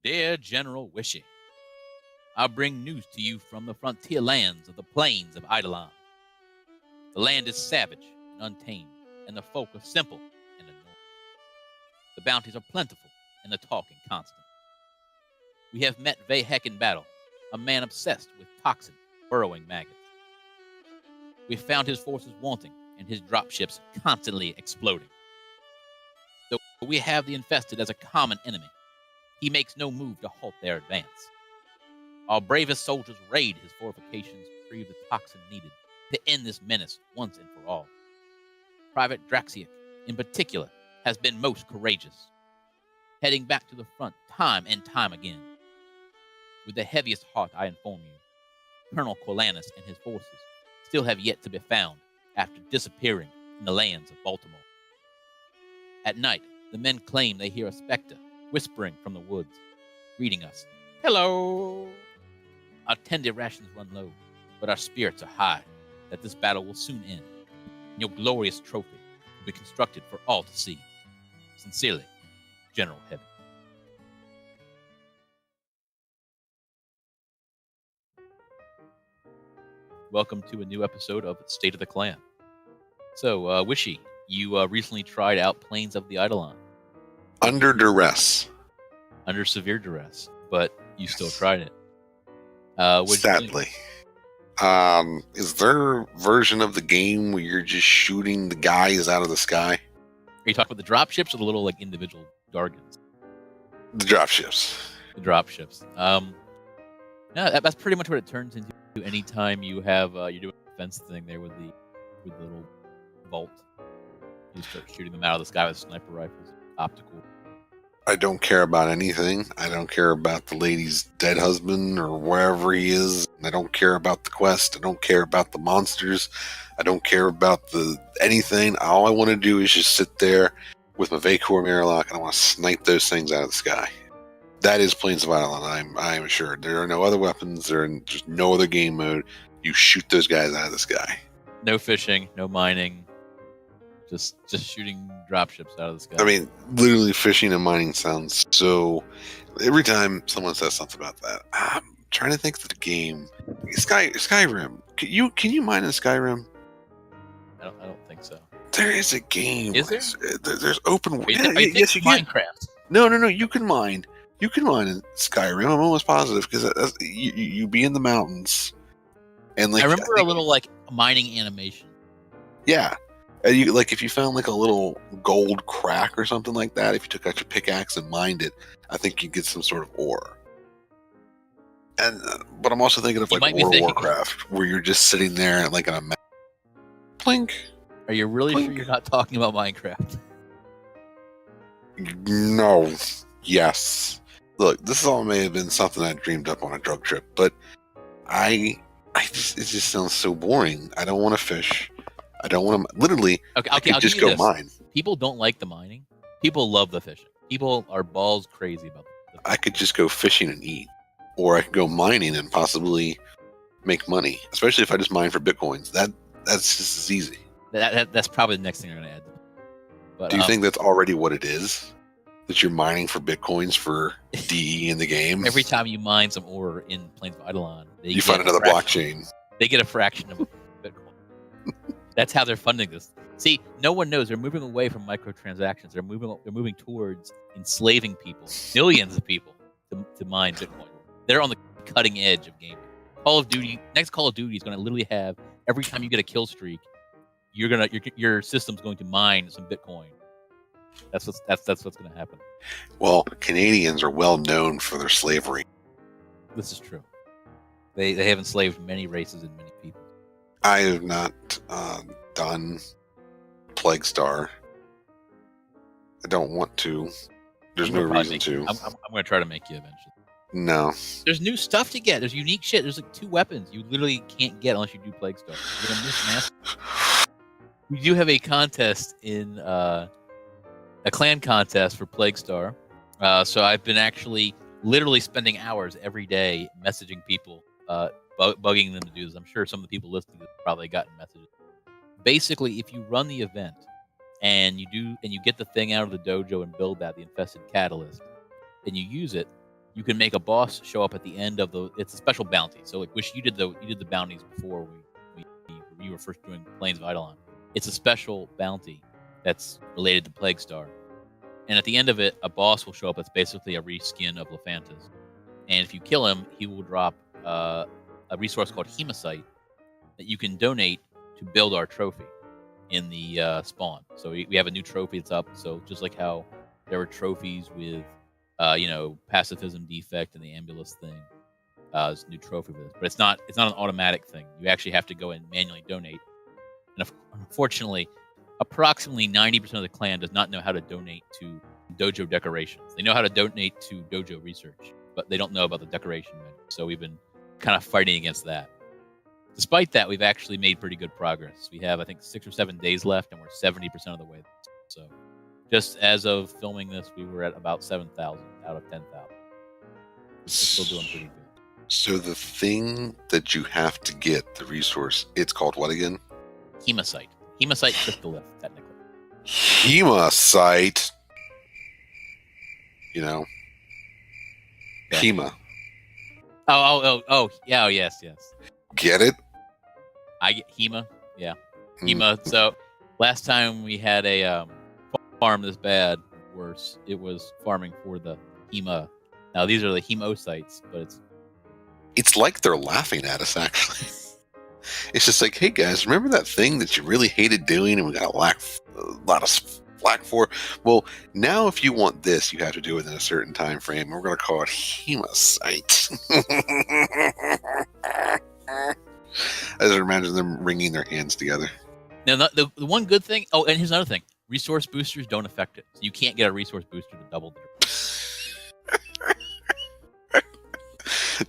Dear General Wishy, I bring news to you from the frontier lands of the plains of Eidolon. The land is savage and untamed, and the folk are simple and annoying. The bounties are plentiful, and the talking constant. We have met Vahek in battle, a man obsessed with toxin, burrowing maggots. We have found his forces wanting, and his dropships constantly exploding. Though we have the infested as a common enemy, he makes no move to halt their advance. Our bravest soldiers raid his fortifications to retrieve the toxin needed to end this menace once and for all. Private Draxiak, in particular, has been most courageous, heading back to the front time and time again. With the heaviest heart, I inform you, Colonel Corelanis and his forces still have yet to be found after disappearing in the lands of Baltimore. At night, the men claim they hear a specter whispering from the woods, greeting us. Hello! Our tender rations run low, but our spirits are high that this battle will soon end, and your glorious trophy will be constructed for all to see. Sincerely, General Heaven. Welcome to a new episode of State of the Clan. So, Wishy, you recently tried out Plains of the Eidolon. Under duress. Under severe duress, but you still tried it. Sadly. Is there a version of the game where you're just shooting the guys out of the sky? Are you talking about the dropships or the little individual Gargans? The dropships. The dropships. No, that's pretty much what it turns into. Anytime you have you're doing a defense thing there with the little vault, you start shooting them out of the sky with sniper rifles, optical. I don't care about anything. I don't care about the lady's dead husband or wherever he is. I don't care about the quest. I don't care about the monsters. I don't care about anything. All I want to do is just sit there with my Vacor Mirrorlock and I want to snipe those things out of the sky. That is Plains of Eidolon, I am assured. There are no other weapons. There's no other game mode. You shoot those guys out of the sky. No fishing, no mining. Just shooting dropships out of the sky. I mean, literally fishing and mining sounds so... Every time someone says something about that, I'm trying to think of the game. Skyrim. Can you mine in Skyrim? I don't think so. There is a game. Is there? There's open... Yes, you can. Minecraft. No, you can mine. You can mine in Skyrim. I'm almost positive because you be in the mountains, and I remember a little mining animation. Yeah, and you if you found a little gold crack or something like that. If you took out your pickaxe and mined it, I think you'd get some sort of ore. And but I'm also thinking of World of Warcraft, where you're just sitting there in a map. Plink. Are you really sure you're not talking about Minecraft? No. Yes. Look, this all may have been something I dreamed up on a drug trip, but it just sounds so boring. I don't want to fish. I don't want to. Literally, okay, I could just go mine. People don't like the mining. People love the fishing. People are balls crazy about the fishing. I could just go fishing and eat, or I could go mining and possibly make money. Especially if I just mine for bitcoins. That's just as easy. That's probably the next thing you're going to add. But, do you think that's already what it is? That you're mining for bitcoins for DE in the game? Every time you mine some ore in Plains of Eidolon, you find another blockchain. They get a fraction of Bitcoin. That's how they're funding this. See, no one knows. They're moving away from microtransactions. They're moving towards enslaving people, millions of people, to mine Bitcoin. They're on the cutting edge of gaming. Next Call of Duty is going to literally have, every time you get a kill streak, your system's going to mine some Bitcoin. That's what's going to happen. Well, Canadians are well known for their slavery. This is true. They have enslaved many races and many people. I have not done Plague Star. I don't want to. There's no reason to. I'm going to try to make you eventually. No. There's new stuff to get. There's unique shit. There's 2 weapons you literally can't get unless you do Plague Star. You're going to miss massive. We do have a contest in... a clan contest for Plague Star. So I've been actually literally spending hours every day messaging people, bugging them to do this. I'm sure some of the people listening to this have probably gotten messages. Basically, if you run the event and you get the thing out of the dojo and build the infested catalyst, and you use it, you can make a boss show up at the end of the. It's a special bounty. So like, wish you did the bounties before you were first doing Plains of Eidolon. It's a special bounty that's related to Plague Star, and at the end of it, a boss will show up. That's basically a reskin of Lephantis, and if you kill him, he will drop a resource called Hematite that you can donate to build our trophy in the spawn. So we have a new trophy that's up. So just like how there were trophies with, pacifism defect and the ambulance thing, there's a new trophy for this. But it's not an automatic thing. You actually have to go and manually donate. And unfortunately, approximately 90% of the clan does not know how to donate to dojo decorations. They know how to donate to dojo research, but they don't know about the decoration menu. So we've been kind of fighting against that. Despite that, we've actually made pretty good progress. We have, I think, 6 or 7 days left, and we're 70% of the way there. So just as of filming this, we were at about 7,000 out of 10,000. We're still doing pretty good. So the thing that you have to get, the resource, it's called what again? Hematite. Hematite crystallith, technically. Hematite. Yeah. Hema. Oh, yeah, yes. Get it? I get Hema, yeah. Hema. So last time we had a farm this bad, worse, it was farming for the Hema. Now these are the hemocytes, but it's like they're laughing at us, actually. It's just like, hey guys, remember that thing that you really hated doing and we got a lot of flack for? Well, now if you want this, you have to do it in a certain time frame. We're going to call it Hematite. I just imagine them wringing their hands together. Now, the one good thing... Oh, and here's another thing. Resource boosters don't affect it. So you can't get a resource booster to double the...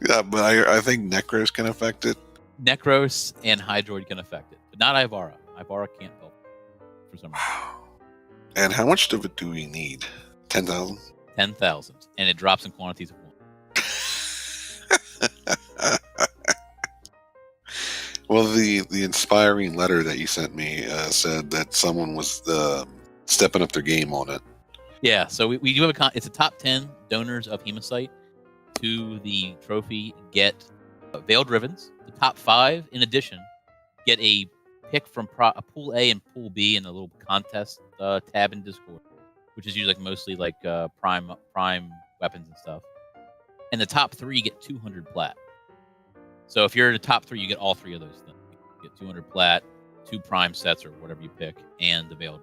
Yeah, but I think Necros can affect it. Necros and Hydroid can affect it, but not Ivara. Ivara can't help for some reason. And how much of it do we need? 10,000? 10,000. And it drops in quantities of 1. Well, the inspiring letter that you sent me said that someone was stepping up their game on it. Yeah, so we do have it's a top 10 donors of Hematite to the trophy get Veiled Ribbons. The top 5, in addition, get a pick from a Pool A and Pool B in the little contest tab in Discord, which is usually mostly prime weapons and stuff. And the top 3 get 200 plat. So if you're in the top 3, you get all 3 of those things. You get 200 plat, 2 prime sets or whatever you pick, and the veiled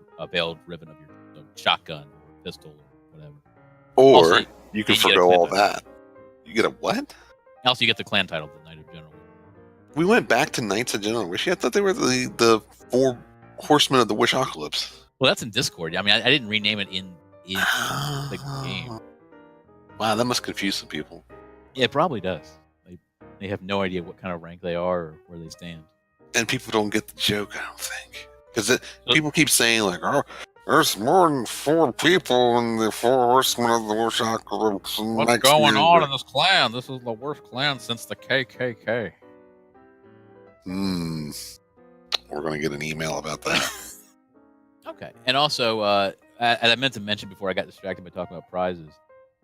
ribbon of your shotgun or pistol or whatever. Or also, you can forgo all that. You get a what? Also, you get the clan title, the Knight of General. We went back to Knights of General Wish. I thought they were the 4 horsemen of the Wishocalypse. Well, that's in Discord. I mean, I didn't rename it in the game. Wow, that must confuse some people. Yeah, it probably does. They have no idea what kind of rank they are or where they stand. And people don't get the joke, I don't think. Because people keep saying, like, oh, there's more than 4 people in the 4 horsemen of the Wishocalypse. What's going on in this clan? This is the worst clan since the KKK. We're going to get an email about that. Okay. And also, as I meant to mention before I got distracted by talking about prizes,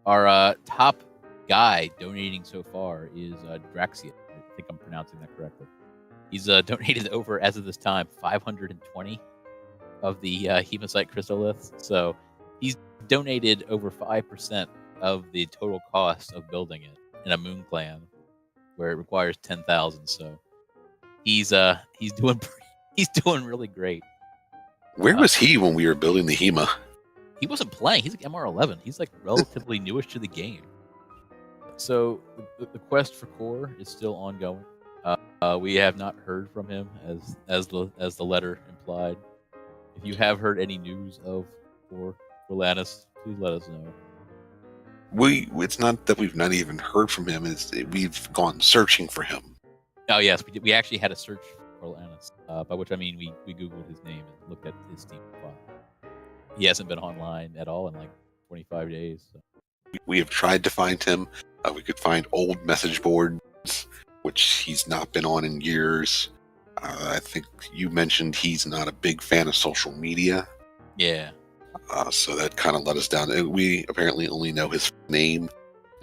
our top guy donating so far is Draxia. I think I'm pronouncing that correctly. He's donated over, as of this time, 520 of the Hematite crystalliths. So he's donated over 5% of the total cost of building it in a moon clan where it requires 10,000. So he's doing really great. Where was he when we were building the Hema? He wasn't playing. He's like MR11. He's like relatively newish to the game. So the quest for core is still ongoing. We have not heard from him, as the letter implied. If you have heard any news of Corelanis, please let us know. It's not that we've not even heard from him. We've gone searching for him. Oh yes, we actually had a search for Corelanis, by which I mean we Googled his name and looked at his Steam file. He hasn't been online at all in like 25 days. So. We have tried to find him. We could find old message boards, which he's not been on in years. I think you mentioned he's not a big fan of social media. Yeah. So that kind of let us down. We apparently only know his name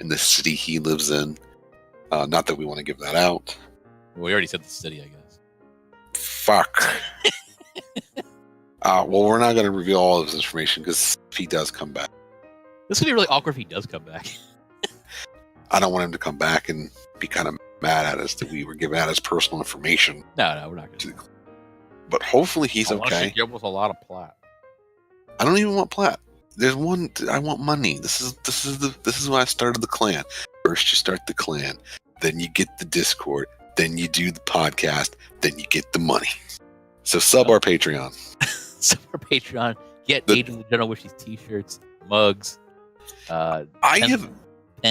in the city he lives in. Not that we want to give that out. Well, we already said the city, I guess. Fuck. Well, we're not going to reveal all of his information because if he does come back. This would be really awkward if he does come back. I don't want him to come back and be kind of mad at us that we were giving out his personal information. No, we're not going to. But hopefully he's okay. Give us a lot of plot. I don't even want plat. There's one. I want money. This is why I started the clan. First, you start the clan, then you get the Discord, then you do the podcast, then you get the money. So sub our Patreon. Sub our Patreon. Get Agent of the General Wishes t-shirts, mugs. I have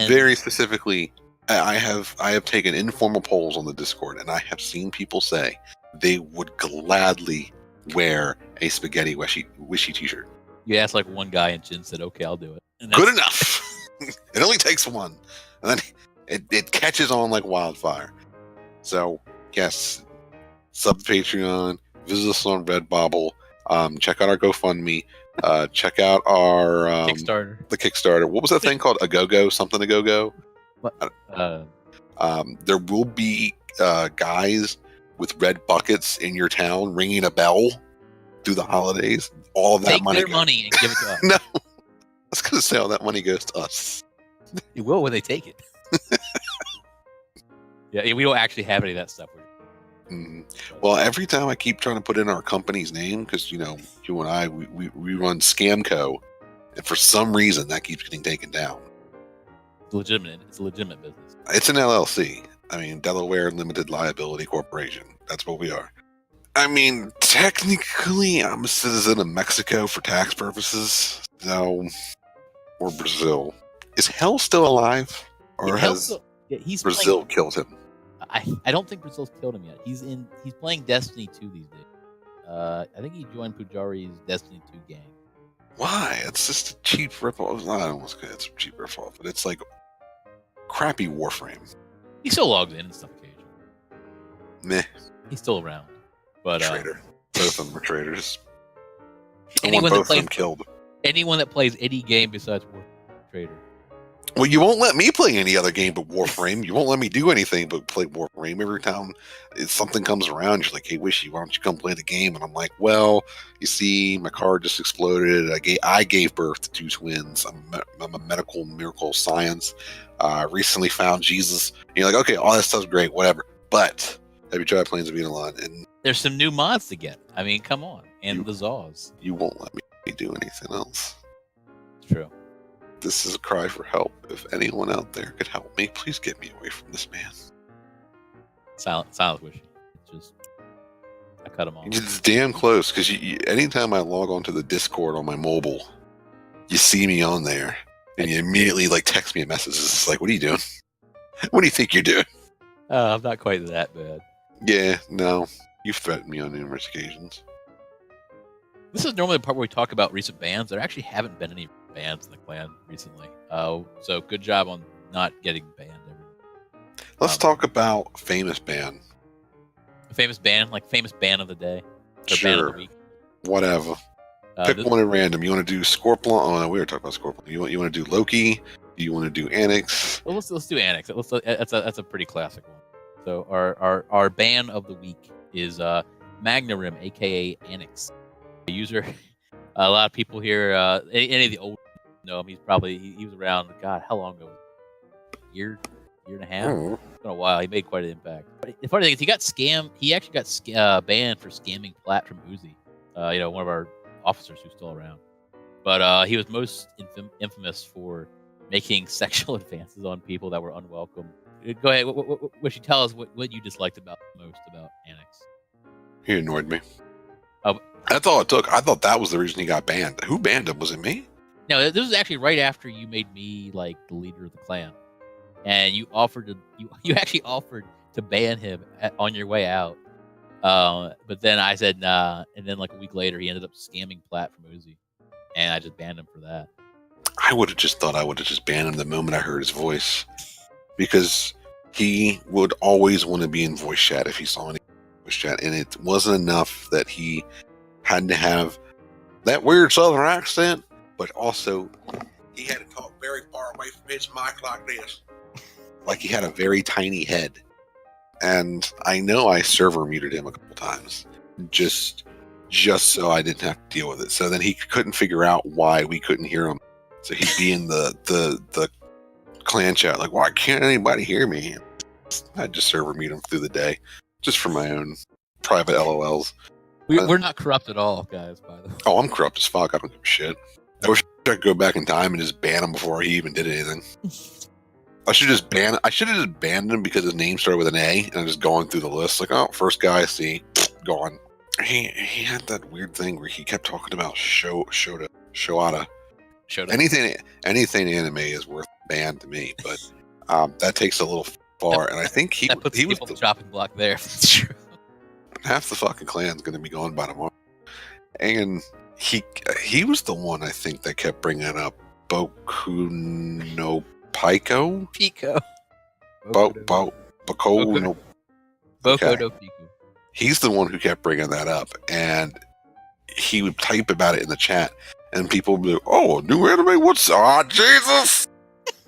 very specifically. I have taken informal polls on the Discord, and I have seen people say they would gladly wear a spaghetti wishy t-shirt. You asked like one guy, and Jin said, "Okay, I'll do it." And good enough. It only takes one, and then it catches on like wildfire. So yes, sub Patreon, visit us on Redbubble, check out our GoFundMe, check out our Kickstarter. The Kickstarter. What was that thing called? A go-go? Something a go-go? What? There will be guys with red buckets in your town ringing a bell through the holidays. All of that Take money. Take their money and give it to us. No, I was going to say all that money goes to us. It will when they take it. Yeah, we don't actually have any of that stuff. Well, every time I keep trying to put in our company's name, because, you know, you and I, we run Scamco, and for some reason that keeps getting taken down. It's legitimate. It's a legitimate business. It's an LLC. I mean, Delaware Limited Liability Corporation. That's what we are. I mean, technically, I'm a citizen of Mexico for tax purposes. So, or Brazil. Is Hell still alive? Or has Brazil killed him? I don't think Brazil's killed him yet. He's playing Destiny 2 these days. I think he joined Pujari's Destiny 2 gang. Why? It's just a cheap ripoff. I don't want to say it's a cheap ripoff, but it's like crappy Warframe. He still logs in and stuff occasionally. Meh. He's still around. But traitor. Both of them are traitors. Anyone that plays killed. Anyone that plays any game besides Warframe, traitor. Well, you won't let me play any other game but Warframe. You won't let me do anything but play Warframe. Every time something comes around, you're like, "Hey, Wishy, why don't you come play the game?" And I'm like, "Well, you see, my car just exploded. I gave birth to 2 twins. I'm a medical miracle science. Recently found Jesus." And you're like, "Okay, all that stuff's great, whatever. But have you tried Planes of Edelon?" And there's some new mods to get. I mean, come on, and the Zaws. You won't let me do anything else. It's true. This is a cry for help. If anyone out there could help me, please get me away from this man. Silent Wishy. I cut him off. It's damn close, because anytime I log onto the Discord on my mobile, you see me on there, and you immediately text me a message. It's like, "What are you doing? What do you think you're doing?" I'm not quite that bad. Yeah, no. You've threatened me on numerous occasions. This is normally the part where we talk about recent bans. There actually haven't been any bans in the clan recently. So good job on not getting banned. Let's talk about famous ban. A famous ban, like famous ban of the day. Or sure. Ban of the week. Whatever. Pick one at random. You want to do Scorpion? Oh, no, we were talking about Scorpion. You want to do Loki? Do you want to do Annex? Well, let's do Annex. That's a pretty classic one. So our ban of the week is Magnarim, aka Annex. The user, a lot of people here, any of the old know him. He was around. God, how long ago? Year and a half. Mm-hmm. It's been a while. He made quite an impact. But the funny thing is, he got scammed. He actually got banned for scamming Platt from Uzi. One of our officers who's still around. But he was most infamous for making sexual advances on people that were unwelcome. Go ahead. What you tell us? What you disliked most about Annex? He annoyed me. That's all it took. I thought that was the reason he got banned. Who banned him? Was it me? No, this was actually right after you made me the leader of the clan, and you actually offered to ban him on your way out. But then I said nah, and then a week later he ended up scamming Platt from Uzi, and I just banned him for that. I would have just banned him the moment I heard his voice, because he would always want to be in voice chat if he saw any voice chat, and it wasn't enough that he had to have that weird southern accent, but also He had to talk very far away from his mic like this. Like he had a very tiny head. And I know I server muted him a couple times. Just so I didn't have to deal with it. So then he couldn't figure out why we couldn't hear him. So he'd be in the clan chat like, why can't anybody hear me? I'd just server mute him through the day. Just for my own private LOLs. We're not corrupt at all, guys, by the way. Oh, I'm corrupt as fuck. I don't give a shit. I wish I could go back in time and just ban him before he even did anything. I should have just banned him because his name started with an A, and I'm just going through the list like, oh, first guy I see, gone. He had that weird thing where he kept talking about Shoda. Anything anime is worth ban to me, but that takes a little far, and I think he was the chopping block there. That's true. Half the fucking clan's going to be gone by tomorrow, and he was the one I think that kept bringing up Boku no Pico. Boku no Pico. He's the one who kept bringing that up, and he would type about it in the chat, and people would be like, "Oh, a new anime? What's Jesus?"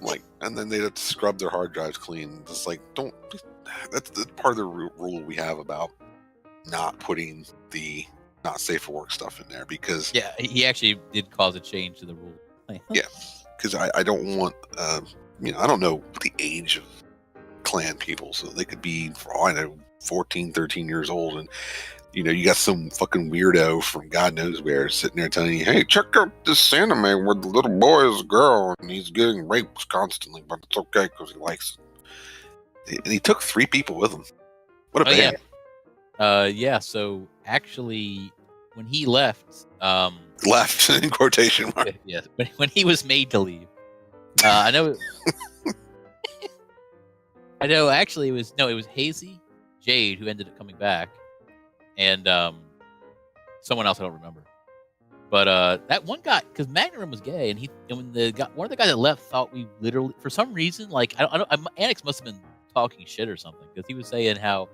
Like, and then they'd have to scrub their hard drives clean. Just like, don't. That's part of the rule we have about not putting the not safe for work stuff in there, because he actually did cause a change to the rule. Yeah, because I don't want I don't know the age of clan people, so they could be, for all I know, 14, 13 years old, and you got some fucking weirdo from God knows where sitting there telling you, hey, check out this anime where the little boy is a girl and he's getting raped constantly, but it's okay because he likes it. And he took 3 people with him. What a band. So actually when he left left in quotation marks. Yes, when he was made to leave, I know actually it was Hazy Jade who ended up coming back, and someone else I don't remember. But that one guy, because Magnum was gay, and when one of the guys that left thought we literally, for some reason, like Annex must have been talking shit or something, because he was saying how,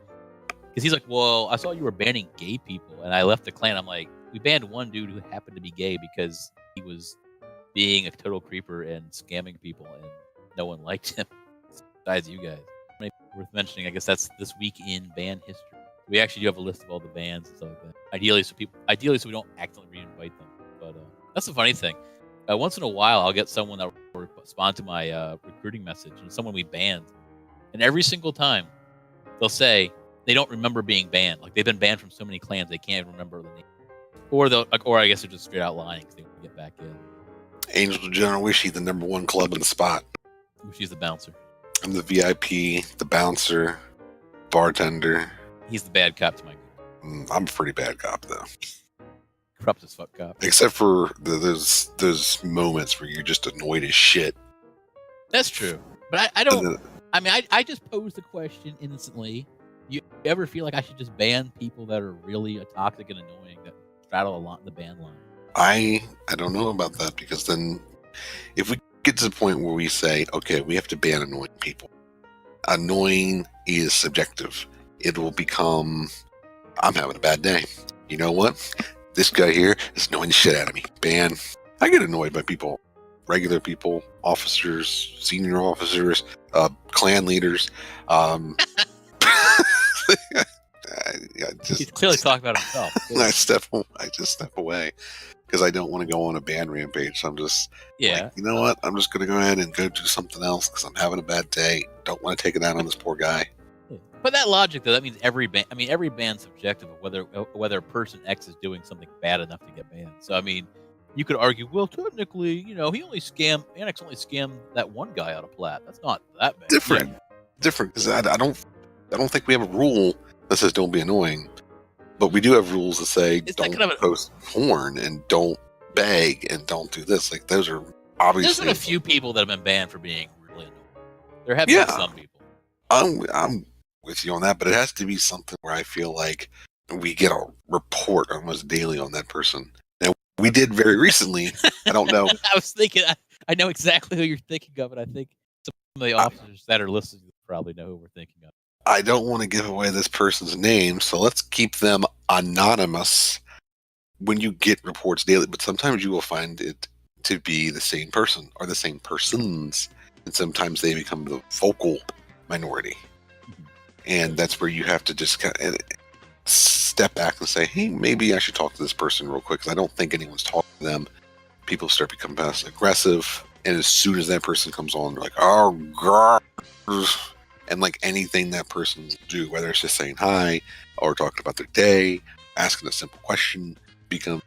because he's like, well, I saw you were banning gay people, and I left the clan. I'm like, we banned one dude who happened to be gay because he was being a total creeper and scamming people, and no one liked him besides you guys. Worth mentioning, I guess that's this week in ban history. We actually do have a list of all the bans and stuff like that. Ideally, so we don't accidentally re-invite them. But that's the funny thing. Once in a while, I'll get someone that will respond to my recruiting message, and someone we banned, and every single time they'll say they don't remember being banned. Like, they've been banned from so many clans they can't even remember the name, or I guess they're just straight out lying because they want to get back in. Angel General Wishy, the #1 club in the spot. Wishy's the bouncer. I'm the VIP, the bouncer, bartender. He's the bad cop to my good. I'm a pretty bad cop, though. Corrupt as fuck cop. Except for those moments where you're just annoyed as shit. That's true. But I don't... I just posed the question innocently. You ever feel like I should just ban people that are really toxic and annoying, that straddle a lot in the ban line? I don't know about that, because then if we get to the point where we say, okay, we have to ban annoying people. Annoying is subjective. It will become, I'm having a bad day. You know what? This guy here is annoying the shit out of me. Ban. I get annoyed by people. Regular people, officers, senior officers, clan leaders. He's clearly talking about himself. I just step away because I don't want to go on a ban rampage. So I'm just like, you know what? I'm just going to go ahead and go do something else because I'm having a bad day. Don't want to take it out on this poor guy. But that logic, though, that means every ban's subjective of whether person X is doing something bad enough to get banned. So, I mean, you could argue, well, technically, Annex only scammed that one guy out of Plat. That's not that bad. Different, because I don't think we have a rule that says don't be annoying, but we do have rules that say don't post porn and don't beg and don't do this. Like, those are obviously. There's been a few people that have been banned for being really annoying. There have been some people. I'm with you on that, but it has to be something where I feel like we get a report almost daily on that person. Now, we did very recently. I don't know. I was thinking, I know exactly who you're thinking of, and I think some of the officers that are listening probably know who we're thinking of. I don't want to give away this person's name, so let's keep them anonymous when you get reports daily. But sometimes you will find it to be the same person or the same persons, and sometimes they become the vocal minority. And that's where you have to just kind of step back and say, hey, maybe I should talk to this person real quick, because I don't think anyone's talking to them. People start becoming passive aggressive, and as soon as that person comes on, they're like, oh god. And like anything that person do, whether it's just saying hi or talking about their day, asking a simple question, becomes,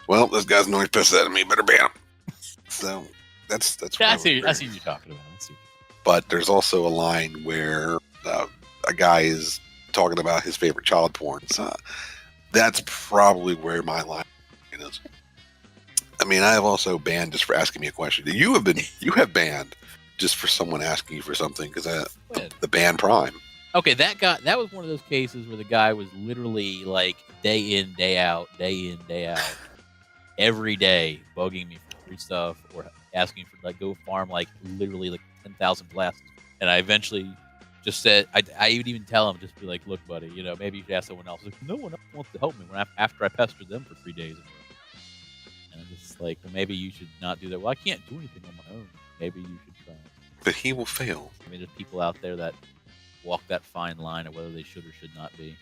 well, this guy's noise pissed at me, better ban him. So that's Yeah, I see what you're talking about. But there's also a line where a guy is talking about his favorite child porn. So that's probably where my line is. I mean, I have also banned just for asking me a question. You have banned just for someone asking you for something, because the ban Prime. Okay, that was one of those cases where the guy was literally like day in, day out, every day bugging me for free stuff or asking for like go farm like literally like 10,000 blasts. And I eventually just said, I would even tell him, just be like, look, buddy, maybe you should ask someone else. Like, no one else wants to help me after I pestered them for 3 days in a row. And I'm just like, well, maybe you should not do that. Well, I can't do anything on my own. Maybe you should try. But he will fail. I mean, there's people out there that walk that fine line of whether they should or should not be,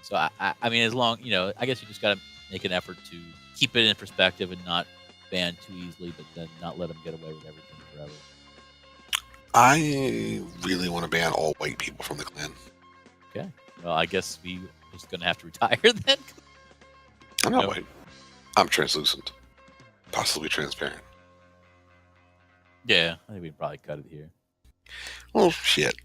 So I mean, as long, I guess you just got to make an effort to keep it in perspective and not ban too easily, but then not let them get away with everything forever. I really want to ban all white people from the clan. Okay. Well, I guess we just going to have to retire then. I'm not white. I'm translucent. Possibly transparent. Yeah, I think we can probably cut it here. Well, shit.